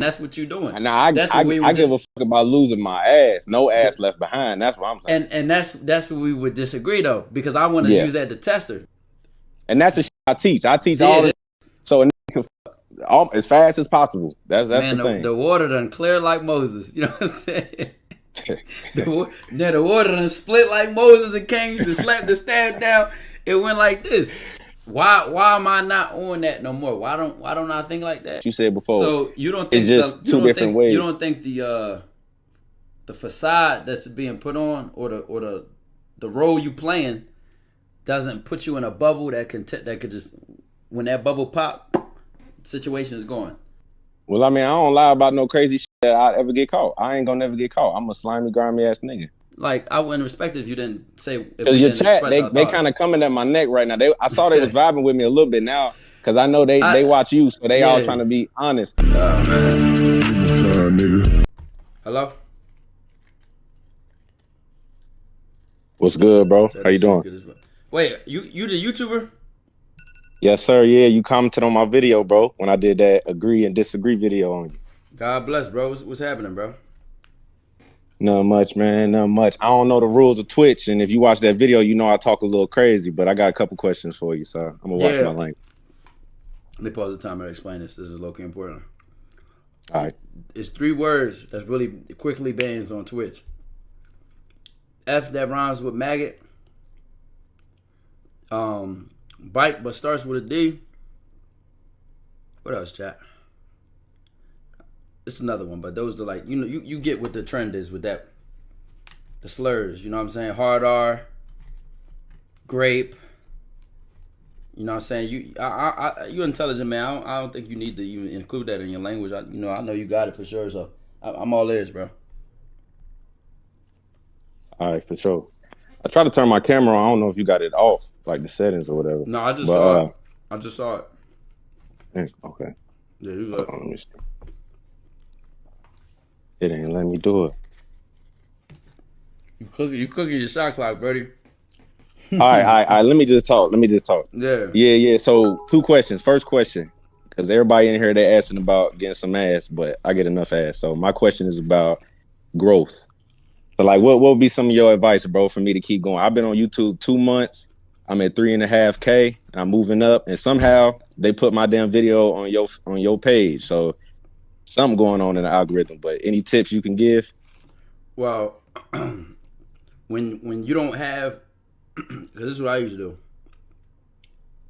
That's what you're doing. And now That's I, what we I would give a fuck about losing my ass. No ass left behind. That's what I'm saying. and that's what we would disagree though, because I want to Yeah. use that to tester. And that's the shit I teach. I teach Yeah, all this. So a nigga can fuck as fast as possible. That's man, the thing. the water done clear like Moses. You know what I'm saying? the water done split like Moses and Kings and slapped the staff down. It went like this. Why am I not on that no more? Why don't I think like that? You said before. So you don't think it's just two different ways. You don't think the facade that's being put on or the role you playing doesn't put you in a bubble that could just, when that bubble pop, situation is going. Well, I mean, I don't lie about no crazy shit that I ever get caught. I ain't gonna never get caught. I'm a slimy, grimy ass nigga. Like, I wouldn't respect it if you didn't say. Because your chat, they kind of coming at my neck right now. I saw they was vibing with me a little bit now, because I know they watch you, so they all trying to be honest. Hello. What's good, bro? How you doing? Wait, you the YouTuber? Yes, sir. Yeah, you commented on my video, bro, when I did that agree and disagree video on you. God bless, bro. What's happening, bro? Not much, man. Not much. I don't know the rules of Twitch, and if you watch that video, you know I talk a little crazy, but I got a couple questions for you, so I'm gonna watch my language. Let me pause the timer to explain this. This is low-key important. All right. It's 3 words that's really quickly bans on Twitch. F that rhymes with maggot. Bite but starts with a D. What else, chat? It's another one, but those are like, you know, you get what the trend is with that. The slurs, you know what I'm saying? Hard R, grape. You know what I'm saying? You're intelligent, man. I don't think you need to even include that in your language. I know you got it for sure, so I'm all ears, bro. All right, for sure. I try to turn my camera on. I don't know if you got it off, like the settings or whatever. No, I just saw it. I just saw it. Okay. Yeah, you got it. Let me see. It ain't letting me do it. You cooking your shot clock, buddy. All right. Let me just talk. Yeah. So 2 questions. First question, because everybody in here, they're asking about getting some ass, but I get enough ass. So my question is about growth. So like, what would be some of your advice, bro, for me to keep going? I've been on YouTube 2 months. I'm at 3.5K. I'm moving up, and somehow they put my damn video on your page. So something going on in the algorithm. But any tips you can give? Well, when you don't have, because this is what I used to do.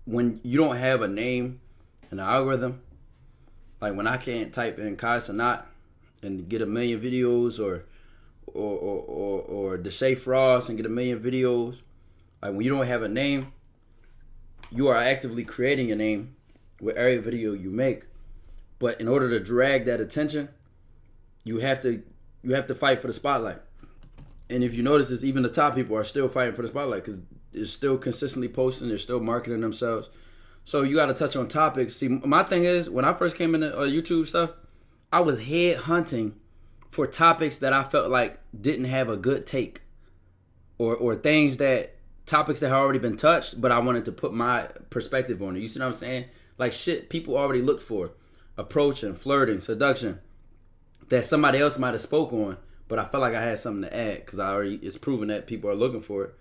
When you don't have a name in the algorithm, like when I can't type in Kai Sanat and get 1 million videos, or Deshae Frost and get 1 million videos, like when you don't have a name, you are actively creating a name with every video you make. But in order to drag that attention, you have to fight for the spotlight. And if you notice, it's even the top people are still fighting for the spotlight, because they're still consistently posting, they're still marketing themselves. So you got to touch on topics. See, my thing is, when I first came into YouTube stuff, I was head hunting for topics that I felt like didn't have a good take, or topics that had already been touched, but I wanted to put my perspective on it. You see what I'm saying? Like shit people already looked for. Approaching, flirting, seduction, that somebody else might have spoke on, but I felt like I had something to add because it's proven that people are looking for it.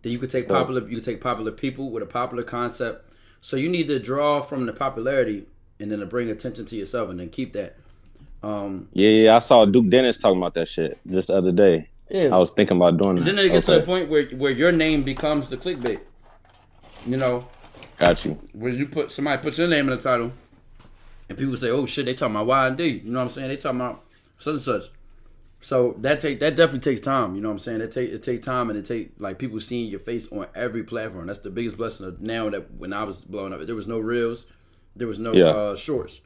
Then you could take popular people with a popular concept. So you need to draw from the popularity and then to bring attention to yourself and then keep that. Yeah, I saw Duke Dennis talking about that shit just the other day. Yeah, I was thinking about doing that. Then they get to the point where your name becomes the clickbait. You know, got you. Where somebody puts your name in the title. And people say, "Oh shit, they talking about Y and D." You know what I'm saying? They talking about such and such. So that definitely takes time. You know what I'm saying? It take time, and it take like people seeing your face on every platform. That's the biggest blessing of now. That when I was blowing up, there was no reels, there was no shorts.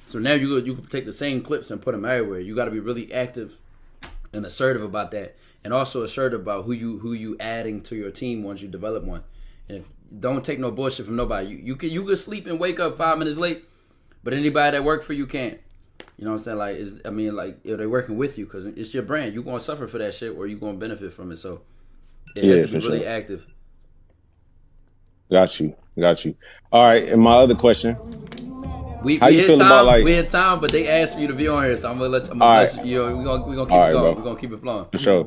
So now you can take the same clips and put them everywhere. You got to be really active and assertive about that, and also assertive about who you adding to your team once you develop one. And don't take no bullshit from nobody. You could sleep and wake up 5 minutes late. But anybody that work for you can't. You know what I'm saying? Like, if they're working with you, because it's your brand. You're going to suffer for that shit, or you're going to benefit from it. So it has to be really active. Got you. All right. And my other question, We How you hit feel time. about like? We hit time, but they asked for you to be on here, so I'm gonna let you. All right, You know, we gonna keep all it right, going. bro, We're gonna keep it flowing. for sure.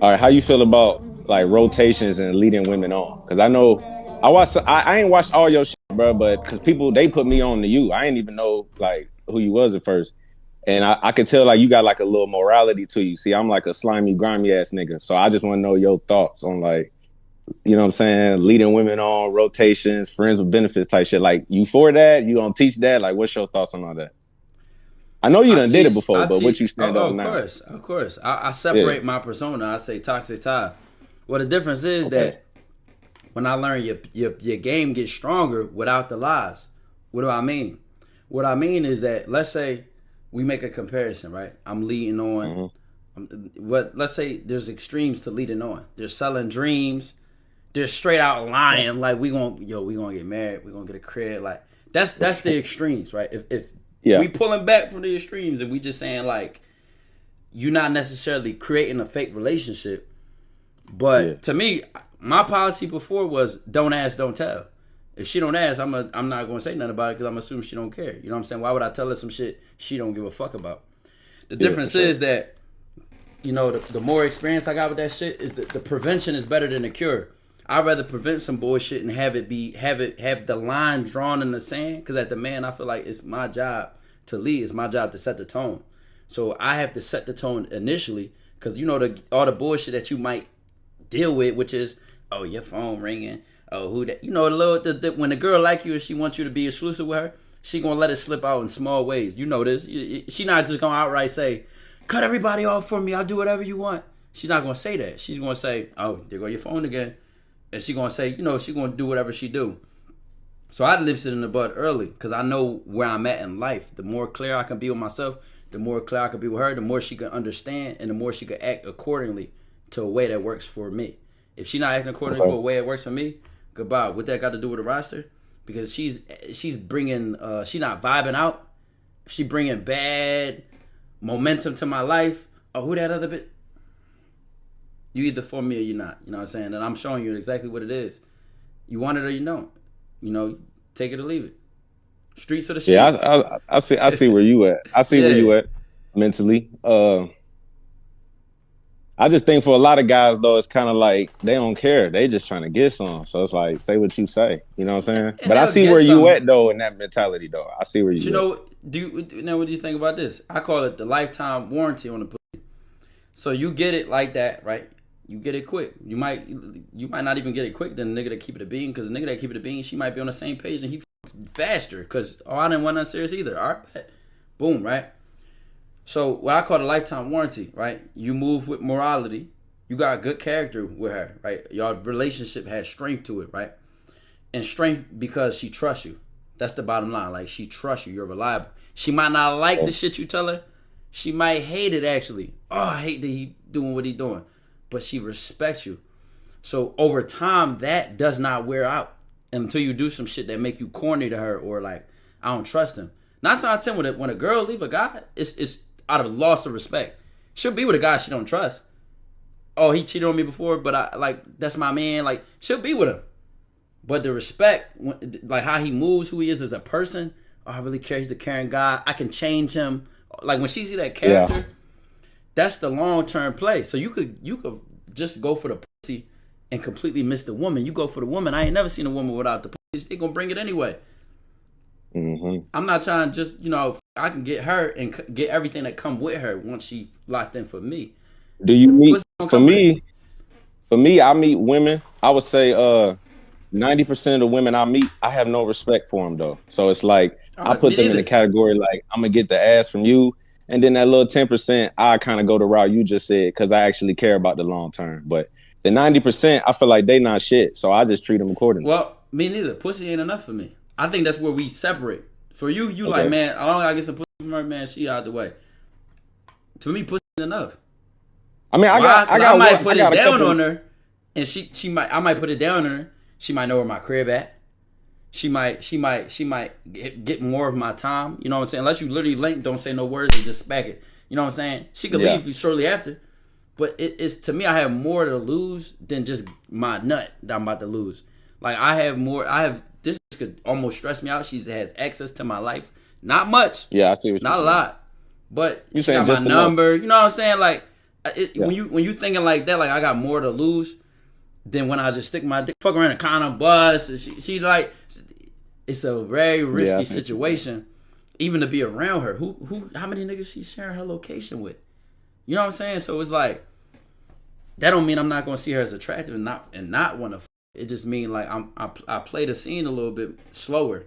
All right, how you feel about like rotations and leading women on? Because I know I ain't watched all your shit, bro, but because people they put me on to you, I ain't even know like who you was at first, and I could tell like you got like a little morality to you. See, I'm like a slimy, grimy ass nigga, so I just want to know your thoughts on like, you know what I'm saying, leading women on, rotations, friends with benefits type shit. Like, you for that? You gonna teach that? Like, what's your thoughts on all that? I know you done did it before, but what you stand on Of now? course, of course. I Yeah. separate my persona. I say toxic Ty. Well, the difference is Okay. that when I learn your game gets stronger without the lies. What do I mean? What I mean is that let's say we make a comparison, right? I'm leading on. Let's say there's extremes to leading on. There's selling dreams. There's straight out lying. Like we gonna get married. We gonna get a crib. Like that's the extremes, right? If Yeah. we pulling back from the extremes and we just saying like you're not necessarily creating a fake relationship. But to me, my policy before was don't ask, don't tell. If she don't ask, I'm not going to say nothing about it because I'm assuming she don't care. You know what I'm saying? Why would I tell her some shit she don't give a fuck about? The difference is that, you know, the more experience I got with that shit is that the prevention is better than the cure. I'd rather prevent some bullshit and have the line drawn in the sand. Because at the man, I feel like it's my job to lead. It's my job to set the tone. So I have to set the tone initially because you know all the bullshit that you might deal with, which is, oh, your phone ringing, oh, who that, you know, when a girl like you and she wants you to be exclusive with her, she gonna let it slip out in small ways. You know this. She not just gonna outright say, cut everybody off for me, I'll do whatever you want. She's not gonna say that. She's gonna say, oh, there go your phone again. And she gonna say, you know, she gonna do whatever she do. So I nipped it in the bud early because I know where I'm at in life. The more clear I can be with myself, the more clear I can be with her, the more she can understand and the more she can act accordingly to a way that works for me. If she's not acting accordingly for a way that works for me, goodbye. What that got to do with the roster? Because she's bringing, she's not vibing out. She bringing bad momentum to my life. Oh, who that other bit? You either for me or you're not. You know what I'm saying? And I'm showing you exactly what it is. You want it or you don't. You know, take it or leave it. Streets of the streets. Yeah, I see where you at. I see where you at mentally. I just think for a lot of guys though, it's kind of like they don't care. They just trying to get some. So it's like, say what you say. You know what I'm saying? And but I see where you at though in that mentality though. I see where you. You know, what do you think about this? I call it the lifetime warranty on the pussy. So you get it like that, right? You get it quick. You might not even get it quick than the nigga that keep it a bean, because the nigga that keep it a bean, she might be on the same page and he faster because I didn't want nothing serious either. All right, bet. Boom, right? So what I call the lifetime warranty, right? You move with morality. You got good character with her, right? Your relationship has strength to it, right? And strength because she trusts you. That's the bottom line. Like, she trusts you. You're reliable. She might not like the shit you tell her. She might hate it, actually. Oh, I hate that he doing what he doing. But she respects you. So over time, that does not wear out until you do some shit that make you corny to her or like, I don't trust him. 9 times out of 10, when a girl leave a guy, it's out of loss of respect. She'll be with a guy she don't trust. Oh, he cheated on me before, but I like, that's my man. Like, she'll be with him. But the respect, like how he moves, who he is as a person, oh, I really care. He's a caring guy. I can change him. Like when she see that character, that's the long-term play. So you could just go for the pussy and completely miss the woman. You go for the woman. I ain't never seen a woman without the pussy. They gonna bring it anyway. Mm-hmm. I'm not trying to just, I can get her and get everything that come with her once she locked in for me. Do you meet, for me, I meet women, I would say 90% of the women I meet, I have no respect for them though. So it's like, I put them in the category like, I'm gonna get the ass from you. And then that little 10%, I kind of go the route you just said because I actually care about the long term. But the 90%, I feel like they not shit. So I just treat them accordingly. Well, me neither. Pussy ain't enough for me. I think that's where we separate. For you, like, man, I don't gotta get some pussy from her, man, she out the way. To me, pussy ain't enough. I mean, I might put it down on her, and I might put it down on her. She might know where my crib at. She might get more of my time. You know what I'm saying? Unless you literally link, don't say no words and just smack it. You know what I'm saying? She could leave you shortly after. But it's to me, I have more to lose than just my nut that I'm about to lose. Like this could almost stress me out. She has access to my life. Not much. Yeah, I see what you're Not saying. a lot. But You she saying got my just number. You know what I'm saying? Like Yeah. when you thinking like that, like I got more to lose than when I just stick my dick fuck around a condom bus. And she like, it's a very risky situation, even to be around her. How many niggas she sharing her location with? You know what I'm saying? So it's like, that don't mean I'm not gonna see her as attractive and not want to. It just mean like I play the scene a little bit slower.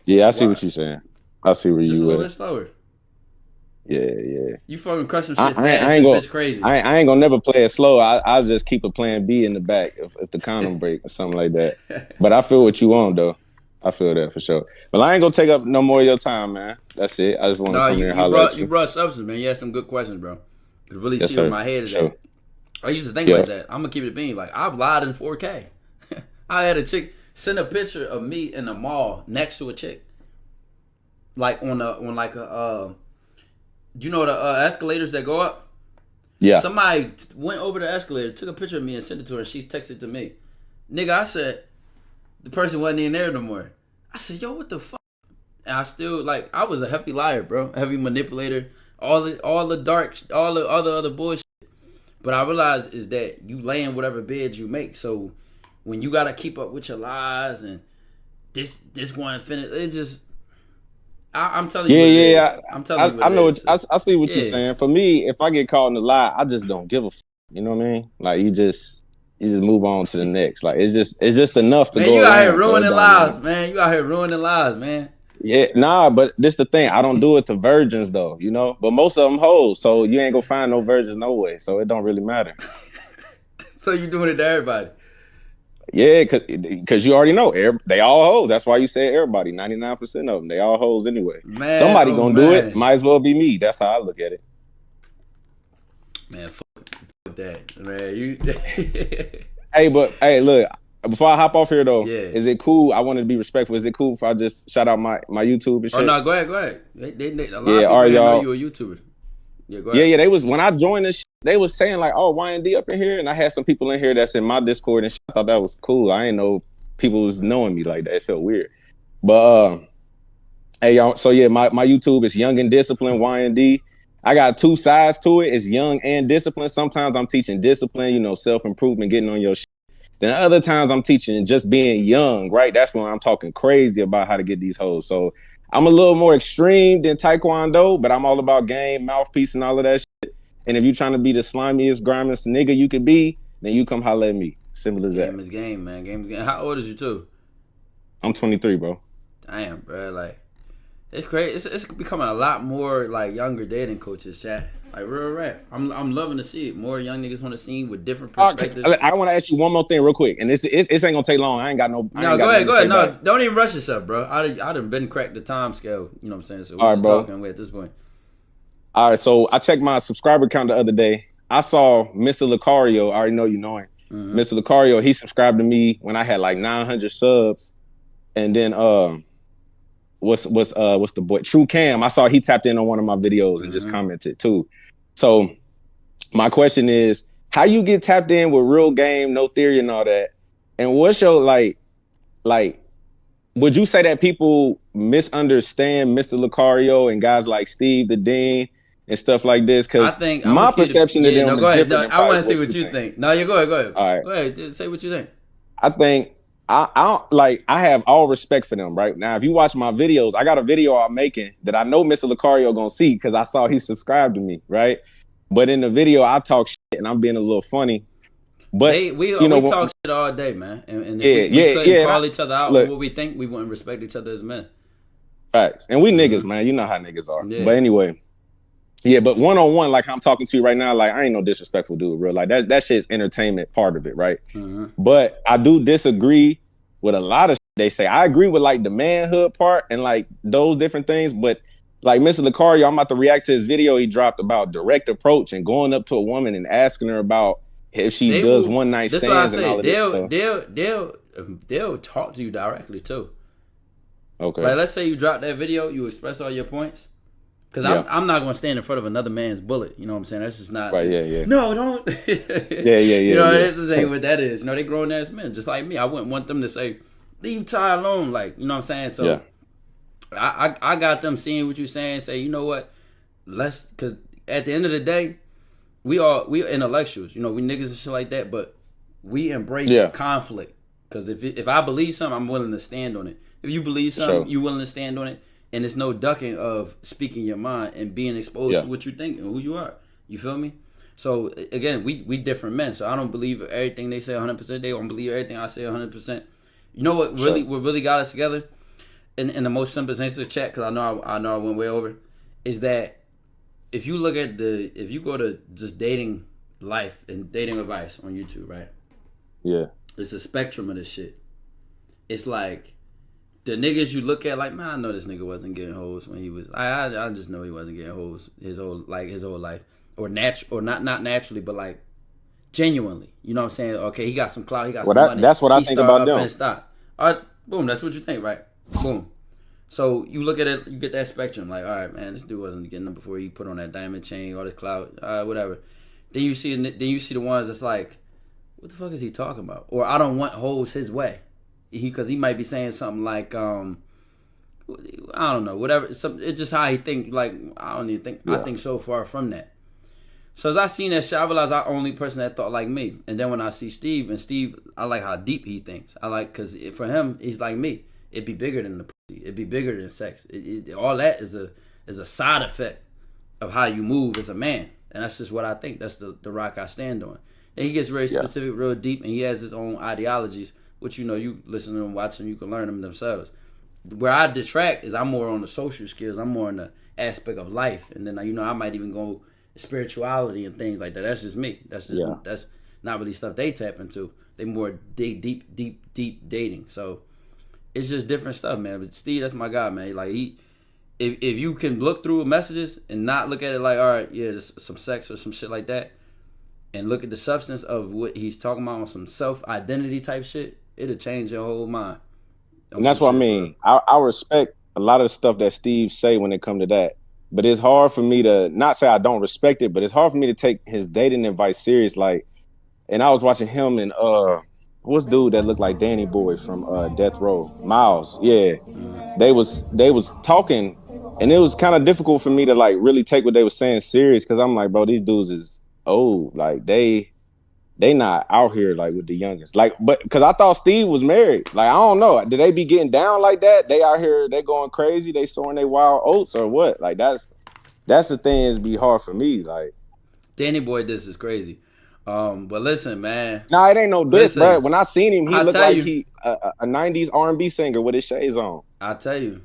Yeah, I see what you're saying. I see where Just you a little at. bit slower. Yeah. You fucking crush some shit fast. I ain't This bitch crazy. I ain't gonna never play it slow. I'll just keep a plan B in the back if the condom break or something like that. But I feel what you want though. I feel that for sure. But I ain't gonna take up no more of your time, man. That's it. I just want to come here and holler at you. You brought substance, man. You had some good questions, bro. It really Yes, sealed sir. my head. Sure. I used to think like that. I'm gonna keep it being like, I've lied in 4K. I had a chick send a picture of me in the mall next to a chick, like on you know the escalators that go up. Yeah. Somebody went over the escalator, took a picture of me, and sent it to her. And she's texted to me, nigga. I said the person wasn't in there no more. I said, yo, what the fuck? And I still I was a heavy liar, bro, a heavy manipulator, all the dark, all the other bullshit. But I realized is that you lay in whatever bed you make. So when you gotta keep up with your lies and this one finish, it just. I'm telling you. I'm telling you. I know. I see what you're saying. For me, if I get caught in the lie, I just don't give a. You know what I mean? Like you just move on to the next. Like it's just enough to man, go. You out here around, ruining lives, man. You out here ruining lives, man. Yeah, nah, but this the thing. I don't do it to virgins though, you know. But most of them hoes, so you ain't gonna find no virgins no way. So it don't really matter. So you doing it to everybody? Yeah, cause you already know they all hoes. That's why you say everybody. 99% of them, they all hoes anyway. Man, somebody gonna do it. Might as well be me. That's how I look at it. Man, fuck that, man. You. hey, look. Before I hop off here though, Yeah. Is it cool? I want to be respectful. Is it cool if I just shout out my YouTube and shit? Oh no, go ahead. A lot of people all didn't know y'all. you a YouTuber. Yeah, go ahead. Yeah. They was when I joined this. They was saying like, "Oh, Y&D up in here," and I had some people in here that's in my Discord and shit. I thought that was cool. I didn't know people was knowing me like that. It felt weird. But hey y'all. So yeah, my YouTube is Young and Disciplined Y&D. I got two sides to it. It's young and disciplined. Sometimes I'm teaching discipline, self-improvement, getting on your shit. Then other times I'm teaching just being young, right? That's when I'm talking crazy about how to get these hoes. So I'm a little more extreme than Tykwondoe, but I'm all about game, mouthpiece, and all of that shit. And if you're trying to be the slimiest, grimiest nigga you could be, then you come holler at me. Simple as that. Game is game, man. Game is game. How old is you too? I'm 23, bro. Damn, bro. Like, it's crazy. It's becoming a lot more like younger dating coaches, chat. Like real rap. I'm loving to see it. More young niggas on the scene with different perspectives. I want to ask you one more thing real quick, and this ain't gonna take long. I ain't got no. No, go ahead. No, don't even rush yourself, bro. I done been cracked the time scale. You know what I'm saying? So we're just talking at this point. All right, so I checked my subscriber count the other day. I saw Mr. Locario. I already know you know him. Mm-hmm. Mr. Locario, he subscribed to me when I had like 900 subs, and then what's the boy True Cam? I saw he tapped in on one of my videos and just commented too. So my question is, how you get tapped in with real game, no theory, and all that? And what's your like? Would you say that people misunderstand Mr. Locario and guys like Steve the Dean and stuff like this? Because my perception of them is different. I want to see what you think. No, you go ahead. All right, go ahead. Say what you think. I think I have all respect for them. Right now, if you watch my videos, I got a video I'm making that I know Mr. Locario gonna see because I saw he subscribed to me. Right, but in the video I talk shit and I'm being a little funny. But we talk shit all day, man. And if we couldn't call each other out on what we think, we wouldn't respect each other as men. Facts. And we niggas, man. You know how niggas are. Yeah. But anyway, but one-on-one, like I'm talking to you right now, like I ain't no disrespectful dude, real. Like that shit's entertainment part of it, right? Mm-hmm. But I do disagree with a lot of shit they say. I agree with like the manhood part and like those different things, but like Mr. Locario, I'm about to react to his video he dropped about direct approach and going up to a woman and asking her about if she does one night stands and all of this stuff. They'll talk to you directly too. Okay. Like let's say you drop that video, you express all your points, Because I'm not going to stand in front of another man's bullet. You know what I'm saying? That's just not. Right, yeah. No, don't. Yeah. You know, this just ain't what that is. You know, they grown ass men, just like me. I wouldn't want them to say, leave Ty alone. Like, you know what I'm saying? So I got them seeing what you're saying, say, you know what? Because at the end of the day, we intellectuals. You know, we niggas and shit like that, but we embrace conflict. Because if I believe something, I'm willing to stand on it. If you believe something, you willing to stand on it. And it's no ducking of speaking your mind and being exposed to what you think and who you are. You feel me? So, again, we different men. So, I don't believe everything they say 100%. They don't believe everything I say 100%. You know what really got us together? In the most simplest answer to chat, because I know I went way over, is that if you look at if you go to just dating life and dating advice on YouTube, right? Yeah. It's a spectrum of this shit. It's like, the niggas you look at, like, man, I know this nigga wasn't getting hoes when he was. I just know he wasn't getting hoes his whole life, or not naturally, but like genuinely. You know what I'm saying? Okay, he got some clout, he got some money. That's what I think about them. All right, boom, that's what you think, right? Boom. So you look at it, you get that spectrum, like, all right, man, this dude wasn't getting them before he put on that diamond chain, all this clout, whatever. Then you see the ones that's like, what the fuck is he talking about? Or I don't want hoes his way. Because he might be saying something like, I don't know, whatever. It's just how he think. Like, I don't even think. I think so far from that. So as I seen that shit, I realized I'm the only person that thought like me. And then when I see Steve, I like how deep he thinks. I like, because for him, he's like me. It'd be bigger than the pussy. It'd be bigger than sex. All that is a side effect of how you move as a man. And that's just what I think. That's the rock I stand on. And he gets very specific, real deep, and he has his own ideologies, which, you know, you listen to them, watch them, you can learn them themselves. Where I detract is I'm more on the social skills. I'm more in the aspect of life. And then, you know, I might even go spirituality and things like that. That's just me. That's not really stuff they tap into. They more deep dating. So it's just different stuff, man. But Steve, that's my guy, man. Like, if you can look through messages and not look at it like, all right, yeah, there's some sex or some shit like that, and look at the substance of what he's talking about on some self-identity type shit, it'll change your whole mind. And that's what I mean. I respect a lot of the stuff that Steve say when it come to that. But it's hard for me to, not say I don't respect it, but it's hard for me to take his dating advice serious. Like, and I was watching him and what's dude that looked like Danny Boy from Death Row? Miles. Yeah. They was talking, and it was kind of difficult for me to like really take what they were saying serious, because I'm like, bro, these dudes is old. Like, they not out here like with the youngest. Like, but because I thought Steve was married. Like, I don't know. Did they be getting down like that? They out here, they going crazy, they sowing their wild oats or what? Like, that's the thing, is be hard for me. Like, Danny Boy, this is crazy. But listen, man. Nah, it ain't no diss, bro. When I seen him, he looked like he a 90s R&B singer with his shades on. I tell you,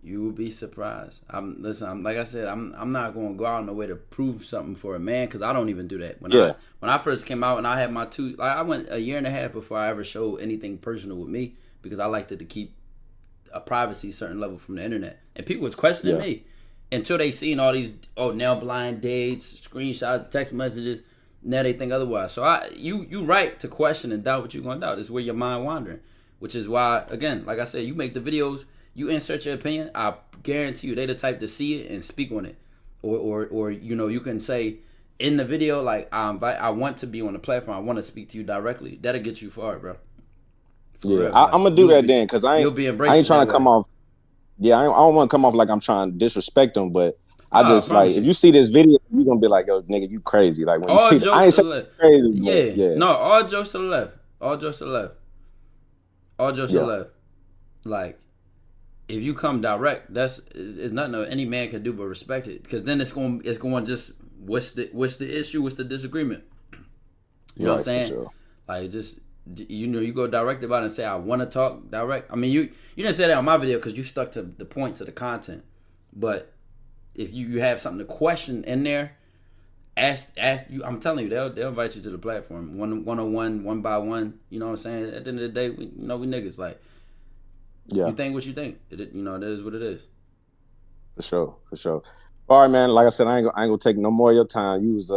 you will be surprised. Like I said, I'm not going to go out in a way to prove something for a man, because I don't even do that. When I first came out and I had my I went a year and a half before I ever showed anything personal with me, because I liked it to keep a privacy certain level from the internet. And people was questioning me until they seen all these now blind dates, screenshots, text messages. Now they think otherwise. So you right to question and doubt what you're going to doubt. It's where your mind wandering, which is why, again, like I said, you make the videos, you insert your opinion, I guarantee you they the type to see it and speak on it. Or you know, you can say in the video, like, I want to be on the platform, I want to speak to you directly. That'll get you far, bro. Real, I'm gonna do that then, because I ain't trying to come off. Yeah, I don't want to come off like I'm trying to disrespect them, but I just like, if you see this video, you're gonna be like, yo, nigga, you crazy. Like, when all you see, I ain't saying crazy. No, all jokes to the left. All jokes to the left. Like, if you come direct, it's nothing any man can do but respect it, because then it's going just what's the issue, what's the disagreement? You know what I'm saying? Sure. Like, just, you know, you go direct about it and say, I want to talk direct. I mean, you didn't say that on my video because you stuck to the points of the content. But if you have something to question in there, ask you. I'm telling you, they'll invite you to the platform, one-on-one, one by one. You know what I'm saying? At the end of the day, we niggas, like, you think what you think. That is what it is. For sure. All right, man. Like I said, I ain't gonna take no more of your time. You was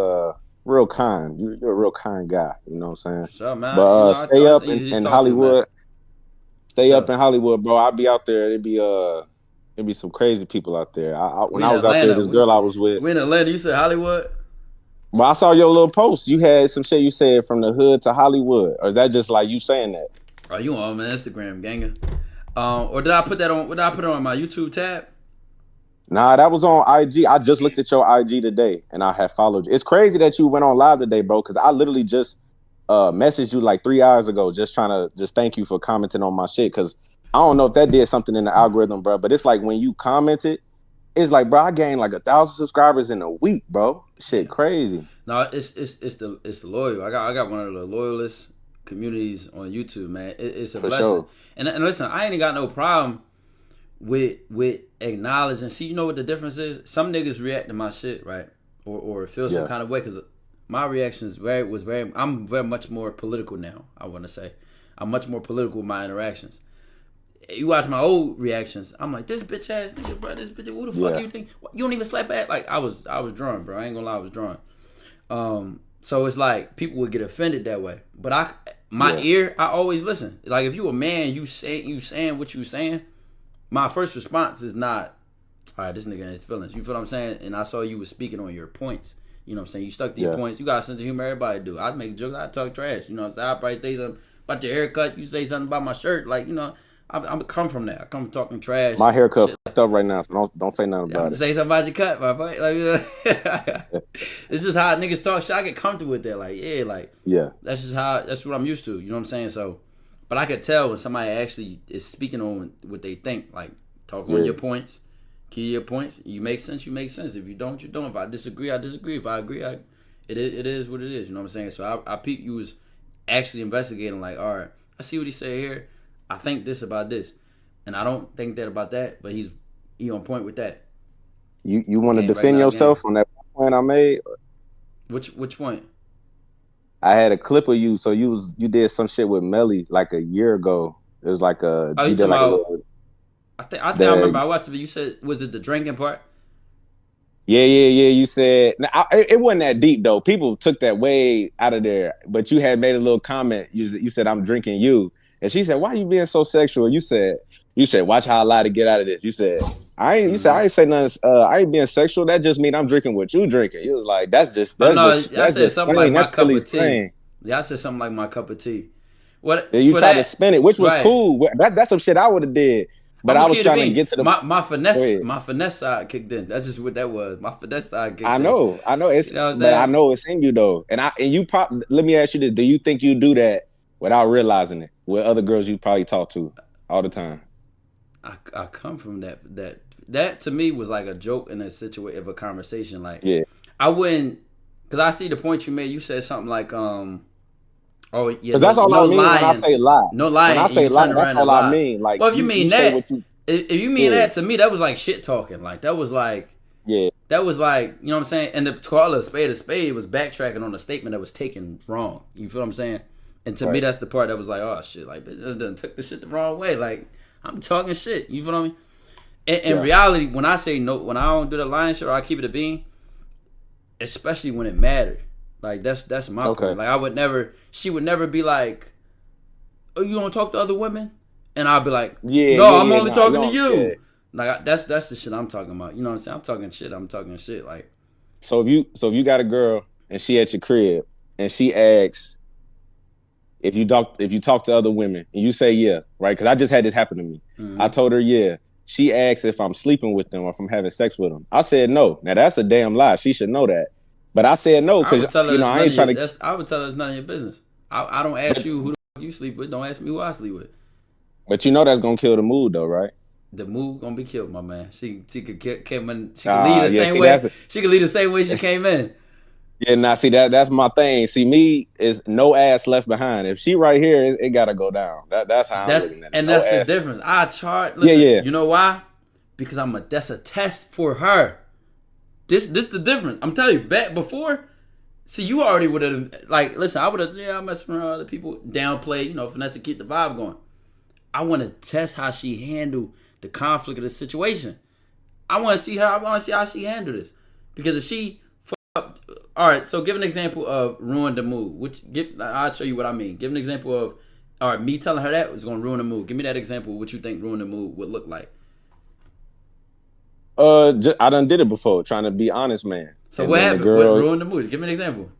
real kind. You're a real kind guy. You know what I'm saying? Sure, man. But stay up in Hollywood. Stay up in Hollywood, bro. I'll be out there. It'd be There be some crazy people out there. When We in I was out there, Atlanta. this girl I was with. We in Atlanta. You said Hollywood? Well, I saw your little post. You had some shit you said from the hood to Hollywood. Or is that just like you saying that? Oh, you on my Instagram, ganger? Or did I put that on? Did I put it on my YouTube tab? Nah, that was on IG. I just looked at your IG today, and I have followed you. It's crazy that you went on live today, bro. Because I literally just messaged you like 3 hours ago, just trying to just thank you for commenting on my shit. Because I don't know if that did something in the algorithm, bro. But it's like when you commented, it's like, bro, I gained like 1,000 subscribers in a week, bro. Shit, crazy. No, it's the loyal. I got one of the loyalist communities on YouTube, man. It's a For blessing. sure. And listen, I ain't got no problem with acknowledging. See, you know what the difference is? Some niggas react to my shit, right? Or feel some kind of way, because my reaction I'm very much more political now, I want to say. I'm much more political with my interactions. You watch my old reactions, I'm like, this bitch ass nigga, bro, this bitch, who the fuck you think? You don't even slap at? Like, I was drawn, bro. I ain't gonna lie, I was drawn. So it's like people would get offended that way. But my ear, I always listen. Like, if you a man, you saying what you saying, my first response is not, all right, this nigga in his feelings. You feel what I'm saying? And I saw you was speaking on your points. You know what I'm saying? You stuck to your points. You got a sense of humor. Everybody do. I'd make jokes. I'd talk trash. You know what I'm saying? I'd probably say something about your haircut. You say something about my shirt. Like, you know, I come from that. I come from talking trash. My haircut fucked up right now, so don't say nothing about it. Say something about your cut, my boy. Like, you know, it's just how niggas talk shit. I get comfortable with that. Like, that's just that's what I'm used to. You know what I'm saying? So, but I could tell when somebody actually is speaking on what they think. Like, talk on your points. Key your points. You make sense, you make sense. If you don't, you don't. If I disagree, I disagree. If I agree, it is what it is. You know what I'm saying? So I peep you was actually investigating, like, all right, I see what he said here. I think this about this. And I don't think that about that, but he on point with that. You want to defend yourself on that point I made? Which point? I had a clip of you, so you did some shit with Melli like a year ago. It was like a you did like about, a little, I think I remember I watched it. You said, was it the drinking part? Yeah. You said it wasn't that deep though. People took that way out of there. But you had made a little comment. You said, "I'm drinking you," and she said, "Why are you being so sexual?" You said, "Watch how I lie to get out of this." You said, "I ain't." You said, "I ain't say nothing. I ain't being sexual. That just mean I'm drinking what you drinking." You was like, "That's just." I said something like my cup of tea. Yeah, I said something like my cup of tea. What? Yeah, you tried to spin it, which was cool. That's some shit I would have did. But I was trying to get to the my finesse side kicked in. That's just what that was. My finesse side kicked in. I know it's, you know but I know it's in you though. And you probably, let me ask you this: do you think you do that without realizing it with other girls you probably talk to all the time? I come from that to me was like a joke in a situation of a conversation. Like, I wouldn't, because I see the point you made. You said something like, oh yeah, because that's all I mean when I say lie. No lying. When I say lie, that's all I mean. Like, well, if you mean that, if you mean that, to me, that was like shit talking. Like, that was like, that was like, you know what I'm saying. And to call a spade was backtracking on a statement that was taken wrong. You feel what I'm saying? And to me, that's the part that was like, oh shit, like, bitch, done took the shit the wrong way. Like, I'm talking shit. You feel what I mean? In reality, when I say no, when I don't do the lying shit or I keep it a bean, especially when it mattered. Like, that's my point. Like, she would never be like, oh, you don't talk to other women? And I'll be like, I'm only talking to you. Yeah. Like, that's the shit I'm talking about. You know what I'm saying? I'm talking shit. Like, so if you got a girl and she at your crib and she asks if you talk to other women and you say right? Because I just had this happen to me. Mm-hmm. I told her She asked if I'm sleeping with them or if I'm having sex with them. I said no. Now that's a damn lie. She should know that. But I said no because I ain't trying to. I would tell her it's none of your business. I don't ask you who the fuck you sleep with. Don't ask me who I sleep with. But you know that's gonna kill the mood though, right? The mood gonna be killed, my man. She could come in. She could leave the same way. She could leave the same way she came in. Yeah, now see that's my thing. See, me is no ass left behind. If she right here, it gotta go down. That's how I'm looking at it. And that's the difference. I charge. Listen, You know why? Because that's a test for her. This the difference. I'm telling you, back before, see, you already would have, like, listen, I would have, I mess around with other people, downplay, finesse to keep the vibe going. I want to test how she handled the conflict of the situation. I want to see how she handled this. Because if she up, all right, so give an example of ruin the mood. I'll show you what I mean. Give an example of, all right, me telling her that was going to ruin the mood. Give me that example of what you think ruin the mood would look like. I done did it before, trying to be honest, man. So And what then the happened? What girl, ruined the mood? Give me an example.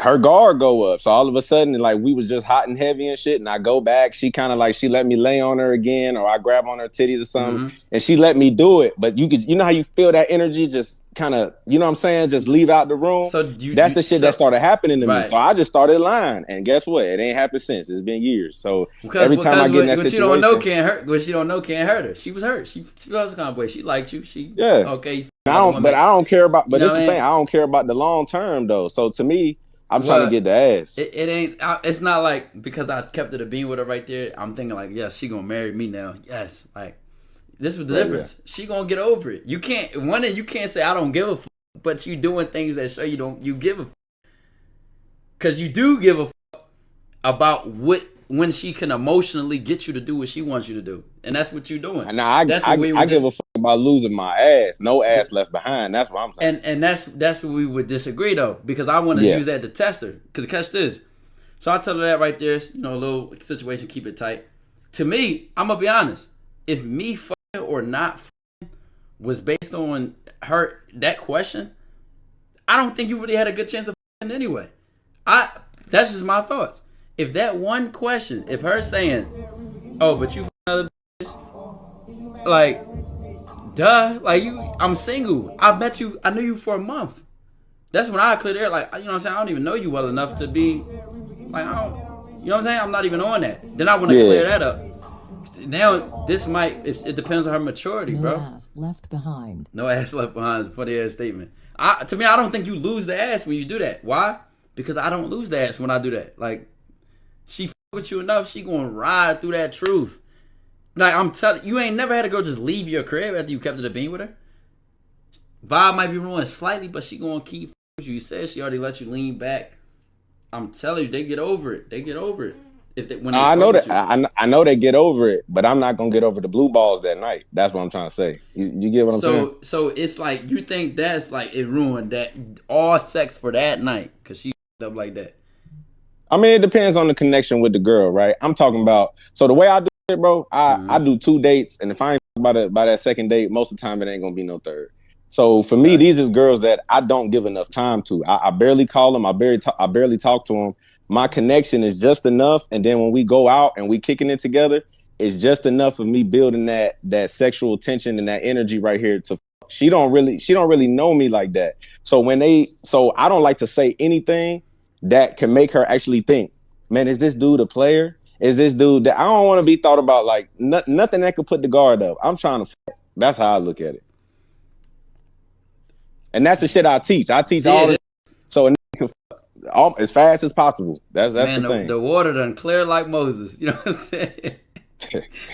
her guard go up. So all of a sudden, like we was just hot and heavy and shit. And I go back. She kind of like she let me lay on her again, or I grab on her titties or something, Mm-hmm. and she let me do it. But you know how you feel that energy just kind of, you know what I'm saying, just leave out the room. So That's the shit that started happening to me. right. So I just started lying, and guess what? It ain't happened since. It's been years. So every time I get in that what situation, you don't know can't hurt. What you don't know can't hurt her. She was hurt. She was the kind of boy. She liked you. She yeah. okay. I don't care about. But this the thing. I I don't care about the long term though. So to me, I'm trying to Well, get the ass. it ain't. It's not like because I kept it a bean with her right there. I'm thinking like, yes, she gonna marry me now. Yes, like this was the difference. Yeah. She gonna get over it. You can't. You can't say I don't give a fuck, but you doing things that show you don't. You give a fuck. Because you do give a fuck about when she can emotionally get you to do what she wants you to do, and that's what you're doing. Now I give a fuck about losing my ass. No ass left behind. That's what I'm saying. And that's where we would disagree though, because I want to use that to test her. Because catch this. So I tell her that right there. You know, a little situation, keep it tight. To me, I'm gonna be honest. If me fucking or not fucking was based on that question, I don't think you really had a good chance of fucking anyway. That's just my thoughts. If that one question, if her saying, "Oh, but you another bitch," like, duh, like I'm single. I met you. I knew you for a month. That's when I cleared air. Like, you know what I'm saying? I don't even know you well enough to be like, I don't. You know what I'm saying? I'm not even on that. Then I want to clear that up. Now this might. It depends on her maturity, bro. No ass left behind. No ass left behind is a funny ass statement. To me, I don't think you lose the ass when you do that. Why? Because I don't lose the ass when I do that. Like, she f with you enough, she gonna ride through that truth. Like, I'm telling you, ain't never had a girl just leave your crib after you kept it a bean with her. Vibe might be ruined slightly, but she gonna keep f with you. You said she already let you lean back. I'm telling you, they get over it. They get over it. I know that. I know they get over it, but I'm not gonna get over the blue balls that night. That's what I'm trying to say. You get what I'm saying? So it's like you think that's like it ruined that all sex for that night because she up like that. I mean, it depends on the connection with the girl, right? I'm talking about. So the way I do it, bro, I do 2 dates, and if I ain't by that second date, most of the time it ain't gonna be no third. So for me, these is girls that I don't give enough time to. I barely call them. I barely talk to them. My connection is just enough, and then when we go out and we kicking it together, it's just enough of me building that sexual tension and that energy right here. She don't really know me like that. So I don't like to say anything that can make her actually think, man, is this dude a player? Is this dude that I don't want to be thought about like nothing that could put the guard up. I'm trying to. That's how I look at it. And that's the shit I teach. I teach all this, so a nigga can as fast as possible. That's the thing. The water done clear like Moses. You know what I'm saying?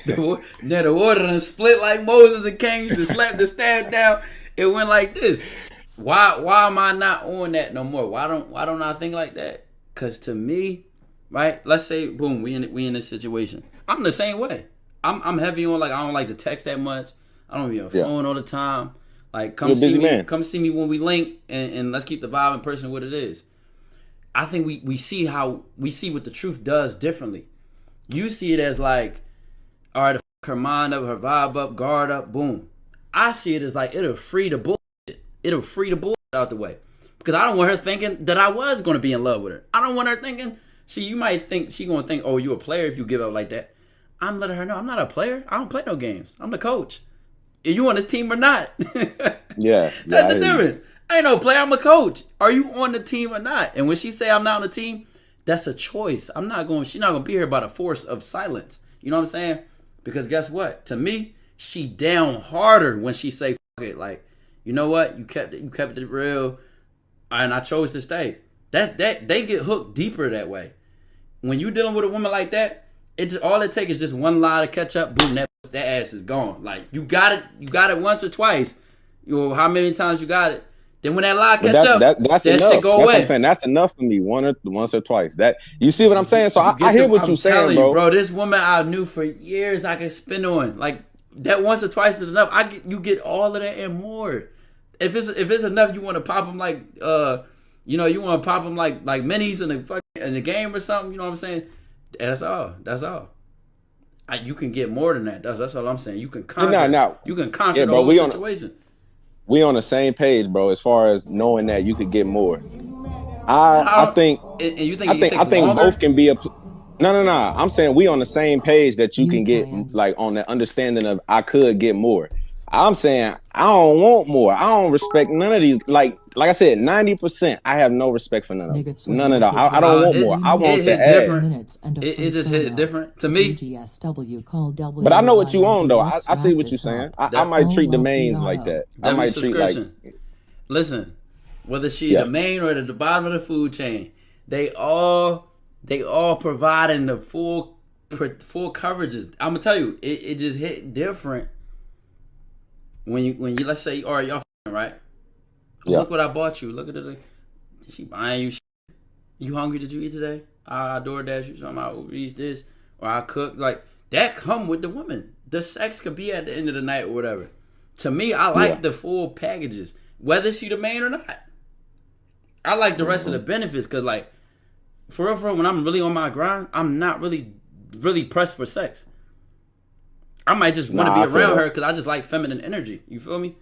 the water done split like Moses and came. You just slapped the staff down. It went like this. Why am I not on that no more? Why don't I think like that? Cause to me, right? Let's say boom, we in this situation. I'm the same way. I'm heavy on like I don't like to text that much. I don't be on phone all the time. Like come see me when we link and let's keep the vibe in person what it is. I think we see what the truth does differently. You see it as like, all right, her mind up, her vibe up, guard up, boom. I see it as like it'll free the bullshit. It'll free the bullshit out the way. Because I don't want her thinking that I was going to be in love with her. I don't want her thinking, you might think, she going to think, oh, you a player if you give up like that. I'm letting her know I'm not a player. I don't play no games. I'm the coach. Are you on this team or not? Yeah. That's the difference. I ain't no player. I'm a coach. Are you on the team or not? And when she say I'm not on the team, that's a choice. She's not going to be here by the force of silence. You know what I'm saying? Because guess what? To me, she down harder when she say fuck it. Like, you know what? You kept it real, and I chose to stay. That they get hooked deeper that way. When you dealing with a woman like that, all it takes is just one lie to catch up. Boom, that ass is gone. Like you got it once or twice. How many times you got it? Then when that lie catch up, that's that enough. shit go away. away. What I'm saying. That's enough for me. Once or twice. That you see what I'm saying? So I hear what you're saying, bro. This woman I knew for years I could spend on. Like that once or twice is enough. You get all of that and more. If it's enough, you want to pop them like you want to pop them like minis in the game or something. You know what I'm saying? That's all. you can get more than that. That's all I'm saying. You can conquer. You can conquer the bro, whole situation. We on the same page, bro. As far as knowing that you could get more, I think. And you think it takes I think longer? both can be a. No. I'm saying we on the same page that you can get like on the understanding of I could get more. I'm saying I don't want more. I don't respect none of these. Like I said, 90%. I have no respect for none of them. None at all. I don't want more. I want the ass. It just hit different to me. But I know what you want though. I see what you're saying. I might treat the mains like that. I might treat like. Listen, whether she the main or at the bottom of the food chain, they all providing the full coverages. I'm gonna tell you, it just hit different when you let's say, all right, y'all right. Yeah. Look what I bought you. Look at it. She buying you. You hungry? Did you eat today? I DoorDash you something. I Uber this or I cook. Like that come with the woman. The sex could be at the end of the night or whatever. To me, I like the full packages, whether she the main or not. I like the rest of the benefits because, like, for real, when I'm really on my grind, I'm not really pressed for sex. I might just want to be around her because I just like feminine energy. You feel me?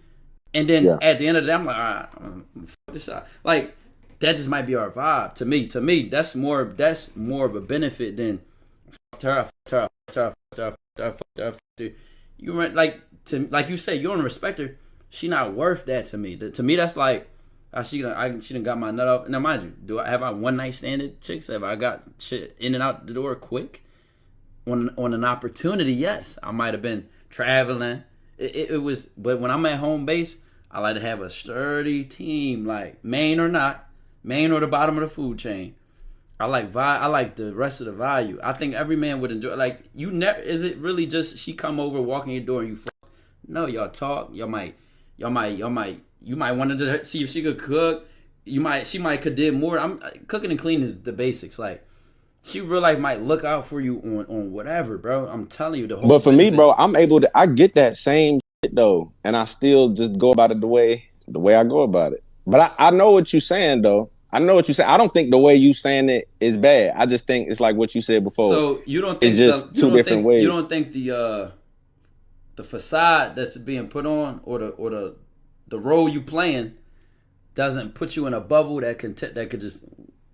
And then at the end of the day, I'm like, all right, fuck this shot. Like, that just might be our vibe. To me, that's more of a benefit than fuck her. You like you say, you don't respect her. She not worth that to me. To me, that's like she done got my nut up. Now, mind you, have I one night standed chicks? Have I got shit in and out the door quick? On an opportunity, yes, I might have been traveling. It was, but when I'm at home base, I like to have a sturdy team, like main or not, main or the bottom of the food chain. I like the rest of the value. I think every man would enjoy. Like you never. Is it really just she come over, walk in your door, and you fuck? No, y'all talk. You might want to see if she could cook. She might could did more. I'm cooking and cleaning is the basics. Like she real life might look out for you on whatever, bro. I'm telling you the whole. But for me, bro, I get that same shit though, and I still just go about it the way I go about it. But I know what you're saying though. I know what you say. I don't think the way you saying it is bad. I just think it's like what you said before. So you don't think it's just two different ways. You don't think the facade that's being put on or the role you playing doesn't put you in a bubble that could just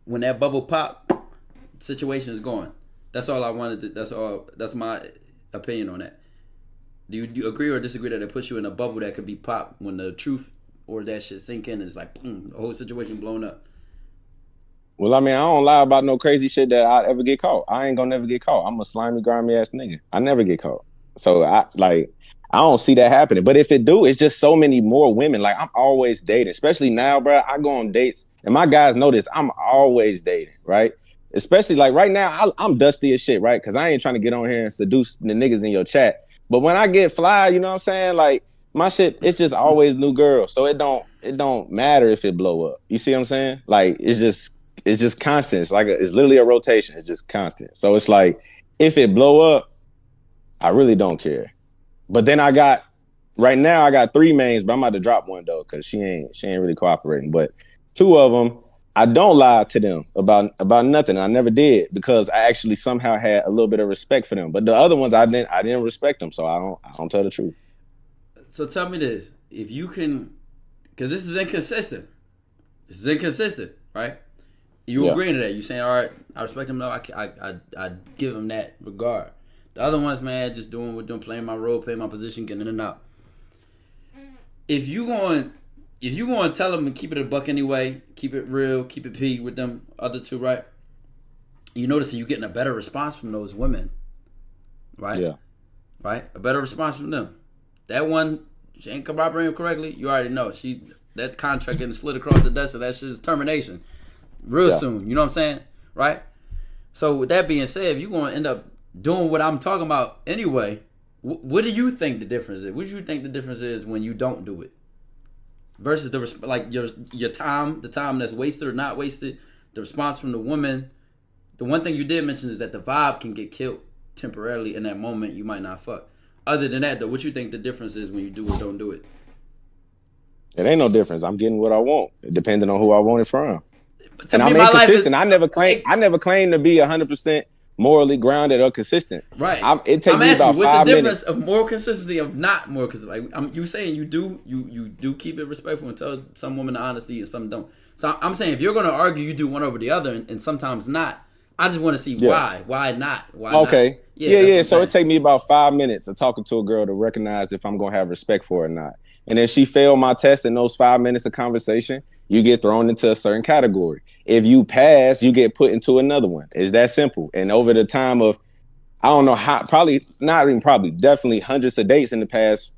when that bubble pop, the situation is going. That's all I wanted to. That's my opinion on that. Do you agree or disagree that it puts you in a bubble that could be popped when the truth or that shit sink in and it's like boom, the whole situation blown up? Well, I mean, I don't lie about no crazy shit that I ever get caught. I ain't gonna never get caught. I'm a slimy, grimy ass nigga. I never get caught. So I don't see that happening. But if it do, it's just so many more women. Like I'm always dating, especially now, bro. I go on dates, and my guys know this. I'm always dating, right? Especially like right now, I'm dusty as shit, right? Because I ain't trying to get on here and seduce the niggas in your chat. But when I get fly, you know what I'm saying? Like my shit, it's just always new girls. So it don't matter if it blow up. You see what I'm saying? Like it's just constant. It's like it's literally a rotation. It's just constant. So it's like if it blow up, I really don't care. But then right now I got 3 mains, but I'm about to drop one though because she ain't really cooperating. But 2 of them, I don't lie to them about nothing. I never did because I actually somehow had a little bit of respect for them. But the other ones I didn't respect them, so I don't tell the truth. So tell me this: if you can, because this is inconsistent. This is inconsistent, right? You agreeing to that? You saying, all right, I respect him. No, I give him that regard. The other ones, man, just doing what doing, playing my role, playing my position, getting in and out. If you going to tell them and keep it a buck anyway, keep it real, keep it P with them other 2, right? You notice that you're getting a better response from those women, right? Yeah. Right? A better response from them. That one, she ain't cooperating correctly, you already know. That contract getting slid across the desk, so that shit is termination. Real soon, you know what I'm saying? Right? So with that being said, if you're going to end up doing what I'm talking about anyway, what do you think the difference is? What do you think the difference is when you don't do it? Versus your time, the time that's wasted or not wasted, the response from the woman. The one thing you did mention is that the vibe can get killed temporarily in that moment. You might not fuck. Other than that, though, what you think the difference is when you do or don't do it? It ain't no difference. I'm getting what I want, depending on who I want it from. And I'm inconsistent. I never claim to be 100%. morally grounded or consistent. Right. It takes me asking about you, what's 5 the minutes. difference of moral consistency of not moral consistency? Like you saying you do keep it respectful and tell some women the honesty and some don't. So I'm saying if you're going to argue, you do one over the other and sometimes not. I just want to see why. Why not? Why okay. not? Yeah. So it take me about 5 minutes of talking to a girl to recognize if I'm gonna have respect for her or not. And if she failed my test in those 5 minutes of conversation, you get thrown into a certain category. If you pass, you get put into another one. It's that simple. And over the time of, I don't know how, definitely hundreds of dates in the past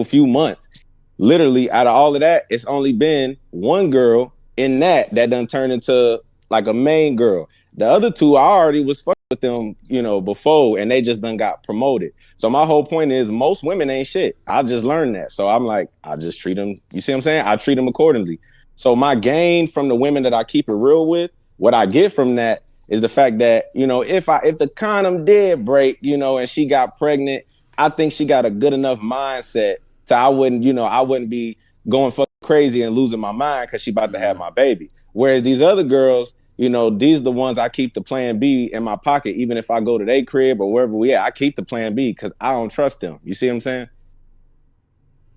few months. Literally, out of all of that, it's only been one girl in that done turned into like a main girl. The other two, I already was fucking with them, before, and they just done got promoted. So my whole point is, most women ain't shit. I just learned that. So I'm like, I just treat them. You see what I'm saying? I treat them accordingly. So my gain from the women that I keep it real with, what I get from that is the fact that, if the condom did break, and she got pregnant, I think she got a good enough mindset to I wouldn't be going fucking crazy and losing my mind because she about to have my baby. Whereas these other girls, these are the ones I keep the plan B in my pocket. Even if I go to their crib or wherever we at, I keep the plan B because I don't trust them. You see what I'm saying?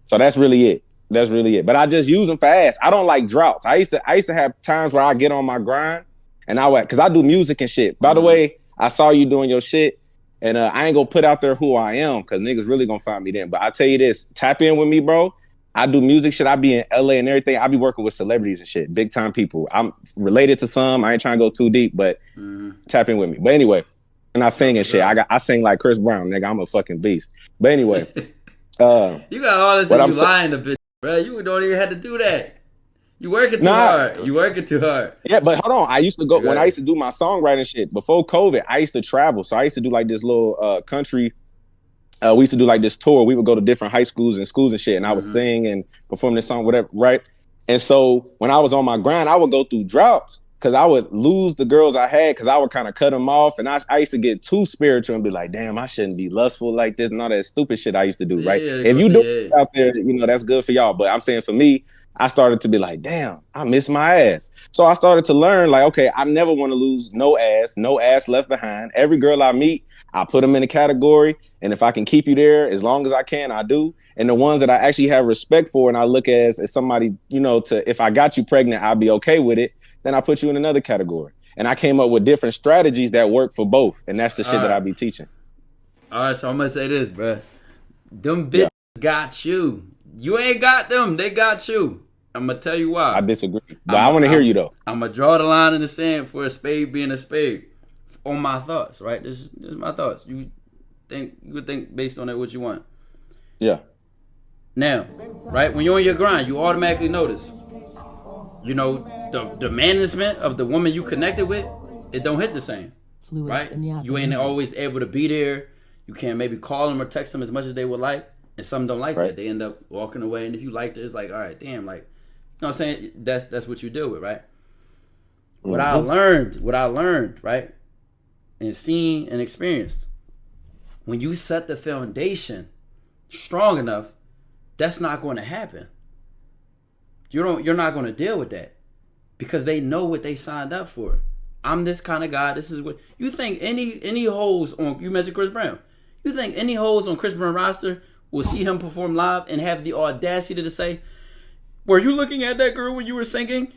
So that's really it. But I just use them for ass. I don't like droughts. I used to have times where I get on my grind and because I do music and shit. By the way, I saw you doing your shit. And I ain't gonna put out there who I am because niggas really gonna find me then. But I tell you this, tap in with me, bro. I do music shit. I be in LA and everything. I be working with celebrities and shit, big time people. I'm related to some. I ain't trying to go too deep, but tap in with me. But anyway, and I sing and shit. I sing like Chris Brown, nigga. I'm a fucking beast. But anyway, you got all this and you lying to bitch, bro. You don't even have to do that. You working too hard. You working too hard. Yeah, but hold on. I used to go when I used to do my songwriting shit before COVID. I used to travel, so I used to do like this little country. We used to do like this tour. We would go to different high schools and schools and shit, and I would sing and perform this song, whatever, right? And so when I was on my grind, I would go through droughts because I would lose the girls I had because I would kind of cut them off, and I used to get too spiritual and be like, damn, I shouldn't be lustful like this and all that stupid shit I used to do, right? If you do it out there, that's good for y'all. But I'm saying for me, I started to be like, damn, I miss my ass. So I started to learn like, okay, I never want to lose no ass left behind. Every girl I meet, I put them in a category. And if I can keep you there as long as I can, I do. And the ones that I actually have respect for and I look as somebody, if I got you pregnant, I'll be okay with it. Then I put you in another category. And I came up with different strategies that work for both. And that's the shit that I be teaching. All right, so I'm going to say this, bro. Them bitches got you. You ain't got them. They got you. I'm going to tell you why. I disagree. But I want to hear you, though. I'm going to draw the line in the sand for a spade being a spade. On my thoughts, right? This is my thoughts. You would think based on it what you want. Yeah. Now, right, when you're on your grind, you automatically notice, the management of the woman you connected with, it don't hit the same, right? You ain't always able to be there. You can't maybe call them or text them as much as they would like, and some don't like that. They end up walking away, and if you liked it, it's like, all right, damn, like, you know what I'm saying? That's what you deal with, right? What I learned, right, and seen and experienced, when you set the foundation strong enough, that's not going to happen. You're not going to deal with that because they know what they signed up for. I'm this kind of guy. This is what you think. Any hoes on, you mentioned Chris Brown. You think any hoes on Chris Brown roster will see him perform live and have the audacity to say, "Were you looking at that girl when you were singing?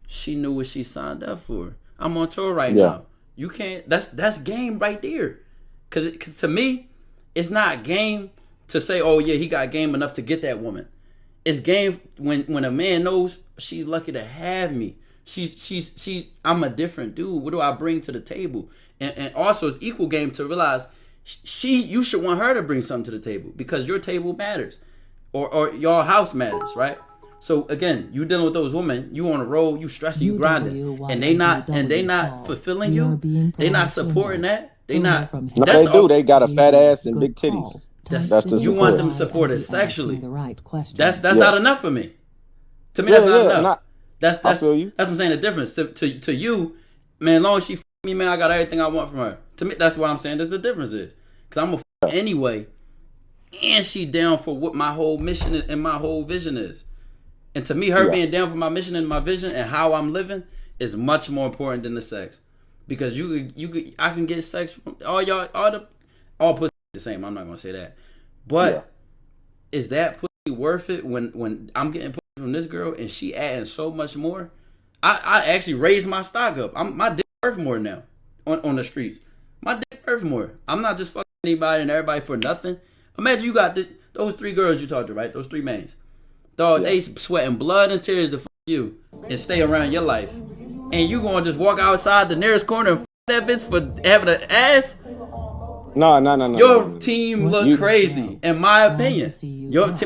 She knew what she signed up for. I'm on tour right now. You can't. That's game right there." Because to me, it's not game to say, oh, yeah, he got game enough to get that woman. It's game when a man knows she's lucky to have me. I'm a different dude. What do I bring to the table? And also, it's equal game to realize you should want her to bring something to the table because your table matters or your house matters, right? So again, you dealing with those women, you on the road, you stressing, you grinding, and they not fulfilling you. They not supporting that. They not. No, they do. They got a fat ass and big titties. That's the you want them supported sexually. That's not enough for me. To me, that's not enough. That's what I'm saying. The difference to you, man. As long as she me, man, I got everything I want from her. To me, that's what I'm saying. That's the difference is because I'm a anyway, and she down for what my whole mission and my whole vision is. And to me, her being down for my mission and my vision and how I'm living is much more important than the sex. because I can get sex from all pussy the same. I'm not gonna say that, but is that pussy worth it when I'm getting pussy from this girl and she adding so much more? I actually raised my stock up. My dick worth more now on the streets. My dick worth more. I'm not just fucking anybody and everybody for nothing. Imagine you got those 3 girls you talked to, right? Those 3 mans. Dog, they sweating blood and tears to fuck you and stay around your life. And you gonna just walk outside the nearest corner and fuck that bitch for having an ass? No. Your team look crazy, in my opinion.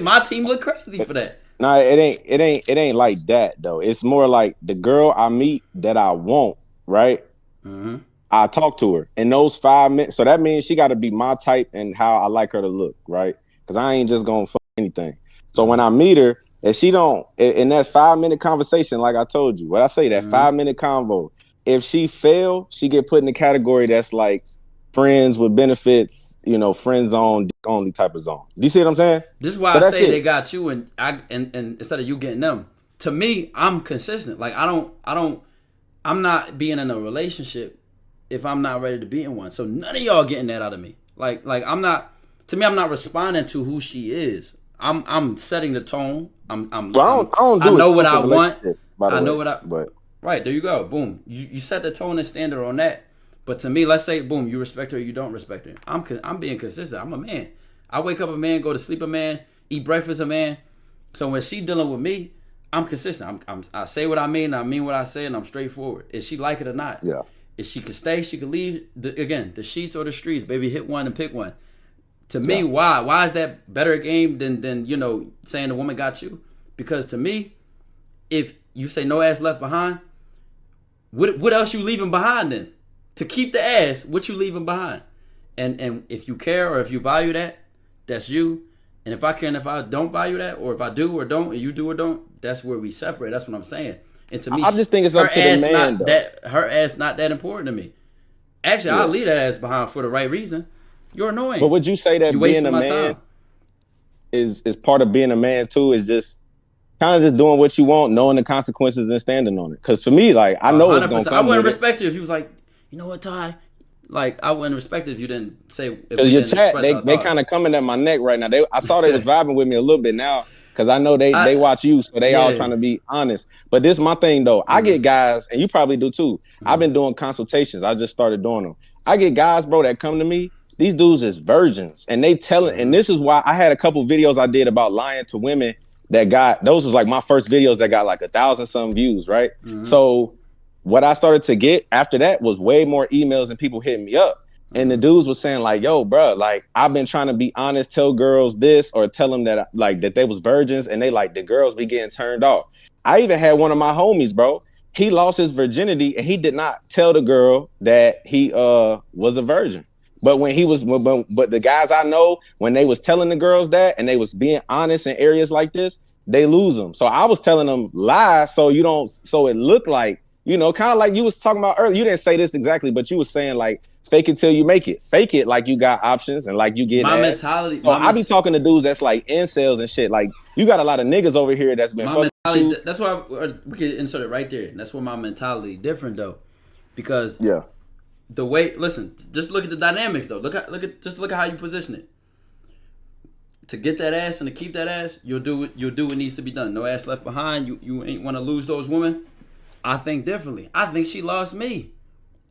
My team look crazy for that. No, it ain't like that though. It's more like the girl I meet that I want, right? Mm-hmm. I talk to her in those 5 minutes. So that means she got to be my type and how I like her to look, right? Because I ain't just gonna fuck anything. So when I meet her, if she don't, in that 5-minute conversation, like I told you, what I say, that 5-minute convo, if she fail, she get put in the category that's like friends with benefits, friend zone, only type of zone. Do you see what I'm saying? This is why I say they got you and instead of you getting them. To me, I'm consistent. Like I'm not being in a relationship if I'm not ready to be in one. So none of y'all getting that out of me. Like I'm not. To me, I'm not responding to who she is. I'm setting the tone. I know what I want. I know what I. But right there you go. Boom. You set the tone and standard on that. But to me, let's say, boom, you respect her, you don't respect her. I'm being consistent. I'm a man. I wake up a man, go to sleep a man, eat breakfast a man. So when she dealing with me, I'm consistent. I say what I mean, I mean what I say, and I'm straightforward. If she like it or not. Yeah. If she can stay, she can leave. The sheets or the streets, baby, hit one and pick one. To me, why? Why is that better game than saying the woman got you? Because to me, if you say no ass left behind, what else you leaving behind then? To keep the ass, what you leaving behind? And if you care or if you value that, that's you. And if I care and if I don't value that, or if I do or don't, and you do or don't, that's where we separate. That's what I'm saying. And to me, I just think it's up to the man. Her ass not that important to me. Actually, I'll leave that ass behind for the right reason. You're annoying. But would you say that being a man is part of being a man too? Is just kind of just doing what you want, knowing the consequences and standing on it? Because for me, like I know it's gonna come. I wouldn't respect you if you was like, you know what, Ty? Like I wouldn't respect it if you didn't say. Because your chat, they kind of coming at my neck right now. I saw they was vibing with me a little bit now. Because I know they watch you, so they all trying to be honest. But this is my thing though. I get guys, and you probably do too. I've been doing consultations. I just started doing them. I get guys, bro, that come to me. These dudes is virgins, and they telling. And this is why I had a couple videos I did about lying to women those was like my first videos that got like 1,000 some views, right? Mm-hmm. So what I started to get after that was way more emails and people hitting me up. And the dudes was saying like, yo, bro, like I've been trying to be honest, tell girls this or tell them that that they was virgins, and they like the girls be getting turned off. I even had one of my homies, bro. He lost his virginity and he did not tell the girl that he was a virgin. But when but the guys I know, when they was telling the girls that and they was being honest in areas like this, they lose them. So I was telling them lies so it looked like, kind of like you was talking about earlier. You didn't say this exactly, but you was saying like, fake it till you make it. Fake it like you got options and like you get my ass. Mentality. So I be talking to dudes that's like incels and shit. Like you got a lot of niggas over here that's been fucking you. That's why we can insert it right there. That's where my mentality different though, because the way just look at the dynamics though. Look at how you position it. To get that ass and to keep that ass, you'll do what needs to be done. No ass left behind. You ain't want to lose those women. I think differently. I think she lost me.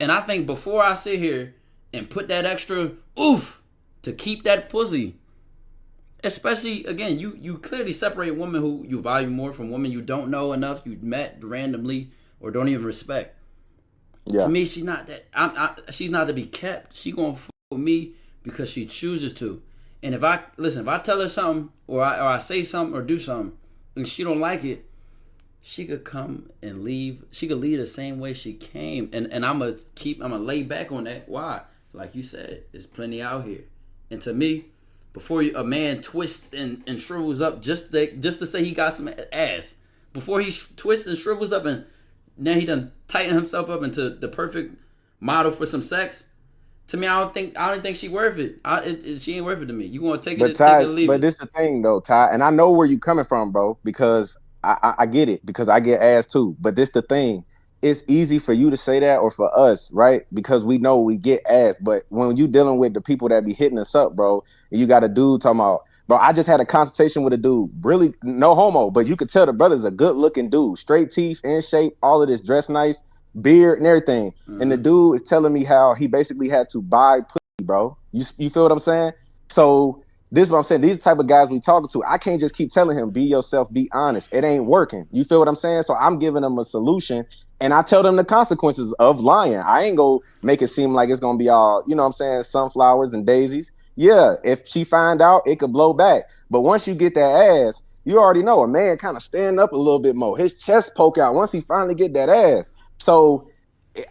And I think before I sit here and put that extra oof to keep that pussy, especially, again, you clearly separate women who you value more from women you don't know enough, you met randomly, or don't even respect. Yeah. To me, she's not that. She's not to be kept. She gonna fuck with me because she chooses to. And if I tell her something, or I say something or do something, and she don't like it, she could come and leave. She could leave the same way she came. And I'm gonna lay back on that. Why? Like you said, there's plenty out here. And to me, before a man twists and shrivels up just to say he got some ass, before he twists and shrivels up and now he done tighten himself up into the perfect model for some sex, to me, I don't think she worth it. She ain't worth it to me. You gonna take it or leave it. But this the thing though, Ty, and I know where you coming from, bro, because I get it, because I get ass too. But this the thing. it's easy for you to say that or for us, right? Because we know we get ass. But when you dealing with the people that be hitting us up, bro, and you got a dude talking about, bro, I just had a consultation with a dude, really no homo, but you could tell the brother's a good looking dude, straight teeth, in shape, all of this, dress nice, beard and everything. And the dude is telling me how he basically had to buy pussy, bro. You feel what I'm saying? So this is what I'm saying. These type of guys we talking to, I can't just keep telling him, be yourself, be honest. It ain't working. You feel what I'm saying? So I'm giving them a solution. And I tell them the consequences of lying. I ain't gonna make it seem like it's gonna be all, you know what I'm saying, sunflowers and daisies. Yeah, if she find out, it could blow back. But once you get that ass, you already know a man kind of stand up a little bit more. His chest poke out once he finally get that ass. So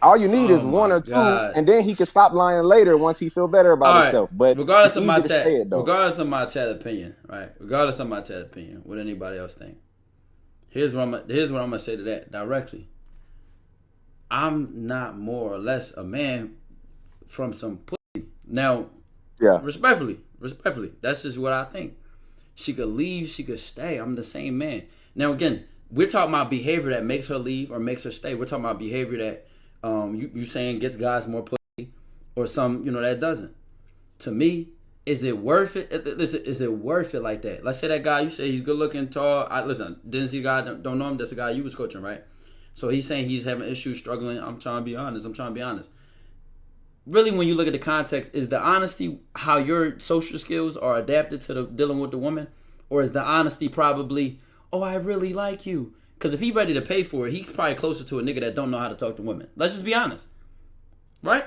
all you need is one or two, and then he can stop lying later once he feel better about himself. But regardless it's of easy my to say it though. Regardless of my chat opinion, right? Regardless of my chat opinion, what anybody else think. Here's what I'm gonna say to that directly. I'm not more or less a man from some pussy. Now, yeah, respectfully, that's just what I think. She could leave, she could stay. I'm the same man. Now, again, we're talking about behavior that makes her leave or makes her stay. We're talking about behavior that you saying gets guys more pussy, or some that doesn't. To me, is it worth it? Listen, is it worth it like that? Let's say that guy, you say he's good looking, tall. Didn't see a guy, don't know him. That's the guy you was coaching, right? So he's saying he's having issues, struggling. I'm trying to be honest. Really, when you look at the context, is the honesty how your social skills are adapted to dealing with the woman? Or is the honesty probably, oh, I really like you? Because if he's ready to pay for it, he's probably closer to a nigga that don't know how to talk to women. Let's just be honest. Right?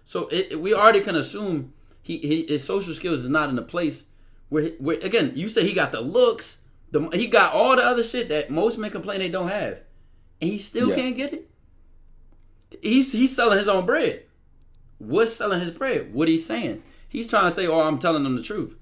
So we already can assume his social skills is not in a place where again, you say he got the looks, he got all the other shit that most men complain they don't have. And he still can't get it. He's selling his own bread. What's selling his bread? What he's saying? He's trying to say, "Oh, I'm telling them the truth."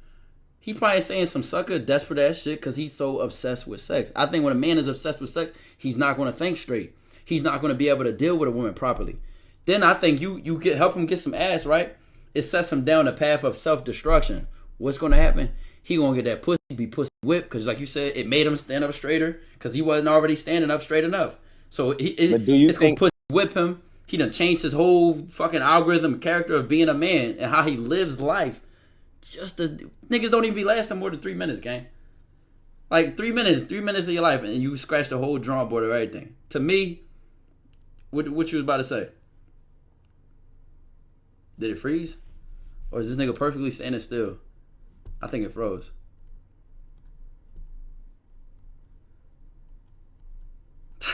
He probably saying some sucker desperate ass shit because he's so obsessed with sex. I think when a man is obsessed with sex, he's not going to think straight. He's not going to be able to deal with a woman properly. Then I think you help him get some ass, right? It sets him down the path of self destruction. What's going to happen? He gonna get that pussy, be pussy whipped, because like you said, it made him stand up straighter because he wasn't already standing up straight enough. So it's gonna pussy whip him. He done changed his whole fucking algorithm, character of being a man and how he lives life. Niggas don't even be lasting more than 3 minutes, gang. Like 3 minutes of your life, and you scratch the whole drawing board of everything. To me, what you was about to say? Did it freeze, or is this nigga perfectly standing still? I think it froze.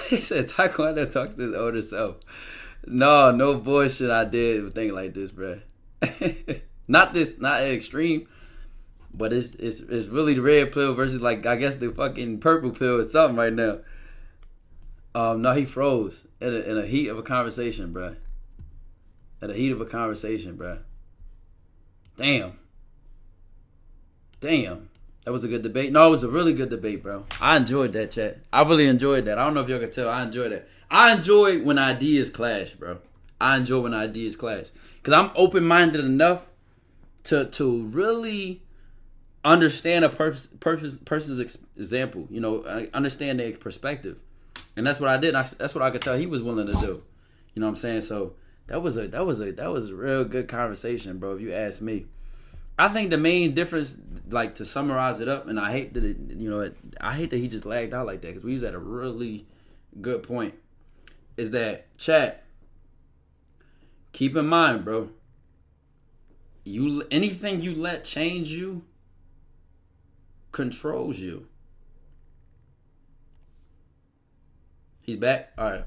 He said Tykwondoe talks to his older self. No bullshit. I did think like this, bro. Not extreme, but it's really the red pill versus like I guess the fucking purple pill or something right now. No, he froze in a heat of a conversation, bro. At the heat of a conversation, bro. Damn. That was a good debate. No, it was a really good debate, bro. I enjoyed that, chat. I really enjoyed that. I don't know if y'all can tell. I enjoyed that. I enjoy when ideas clash, bro. Because I'm open-minded enough to really understand a person's example. Understand their perspective. And that's what I did. That's what I could tell he was willing to do. You know what I'm saying? So that was a real good conversation, bro, if you ask me. I think the main difference, like to summarize it up, and I hate that I hate that he just lagged out like that because we was at a really good point, is that chat. Keep in mind, bro. Anything you let change you controls you. He's back. All right.